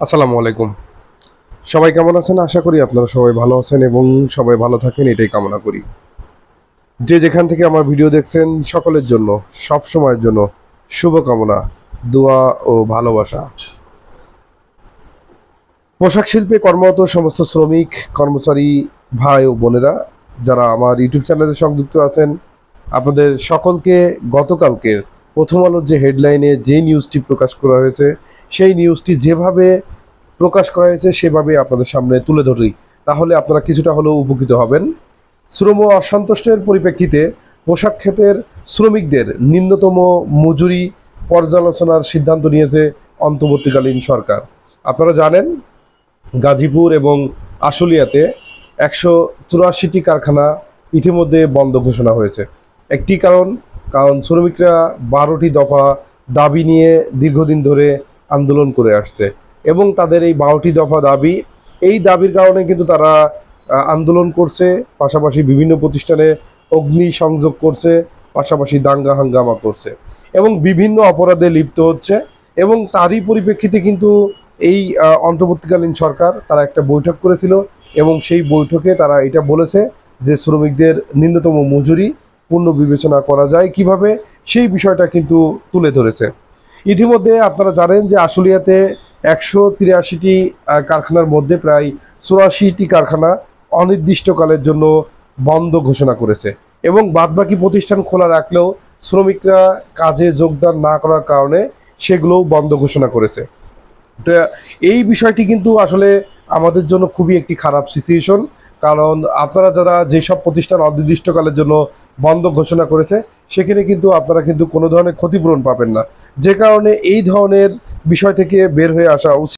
আসসালামু আলাইকুম। সবাই কেমন আছেন? আশা করি আপনারা সবাই ভালো আছেন এবং সবাই ভালো থাকেন এটাই কামনা করি। যে যেখান থেকে আমার ভিডিও দেখছেন সকলের জন্য সব সময়ের জন্য শুভকামনা, দোয়া ও ভালোবাসা। পোশাক শিল্পে কর্মরত সমস্ত শ্রমিক, কর্মচারী ভাই ও বোনেরা যারা আমার ইউটিউব চ্যানেলে সংযুক্ত আছেন, আপনাদের সকলকে গতকালকের প্রথম আলোর যে হেডলাইনে যে নিউজটি প্রকাশ করা হয়েছে সেই নিউজটি যেভাবে প্রকাশ করা হয়েছে সেভাবে আপনাদের সামনে তুলে ধরি, তাহলে আপনারা কিছুটা হলেও উপকৃত হবেন। শ্রম অসন্তোষের পরিপ্রেক্ষিতে পোশাক খাতের শ্রমিকদের ন্যূনতম মজুরি পর্যালোচনার সিদ্ধান্ত নিয়েছে অন্তর্বর্তীকালীন সরকার। আপনারা জানেন গাজীপুর এবং আশুলিয়াতে 184টি কারখানা ইতিমধ্যে বন্ধ ঘোষণা হয়েছে। একটি কারণ শ্রমিকরা 12টি দফা দাবি নিয়ে দীর্ঘদিন ধরে আন্দোলন করে আসছে এবং তাদের এই 12টি দফা দাবি, এই দাবির কারণে কিন্তু তারা আন্দোলন করছে, পাশাপাশি বিভিন্ন প্রতিষ্ঠানে অগ্নি সংযোগ করছে, পাশাপাশি দাঙ্গা হাঙ্গামা করছে এবং বিভিন্ন অপরাধে লিপ্ত হচ্ছে। এবং তারই পরিপ্রেক্ষিতে কিন্তু এই অন্তর্বর্তীকালীন সরকার তারা একটা বৈঠক করেছিল এবং সেই বৈঠকে তারা এটা বলেছে যে শ্রমিকদের ন্যূনতম মজুরি পুনর্বিবেচনা করা যায় কিভাবে, সেই বিষয়টা কিন্তু তুলে ধরেছে। ইতিমধ্যে আপনারা জানেন যে আশুলিয়াতে 183টি কারখানার মধ্যে প্রায় 84টি কারখানা অনির্দিষ্টকালের জন্য বন্ধ ঘোষণা করেছে এবং বাদবাকি প্রতিষ্ঠান খোলা রাখলেও শ্রমিকরা কাজে যোগদান না করার কারণে সেগুলোও বন্ধ ঘোষণা করেছে। তো এই বিষয়টি কিন্তু আসলে আমাদের জন্য খুবই একটি খারাপ সিচুয়েশন, কারণ আপনারা যারা যেসব প্রতিষ্ঠান অনির্দিষ্টকালের জন্য বন্ধ ঘোষণা করেছে সেখানে কিন্তু আপনারা কিন্তু কোনো ধরনের ক্ষতিপূরণ পাবেন না, যে কারণে এই ধরনের বিষয় থেকে বের হয়ে আসা উচিত।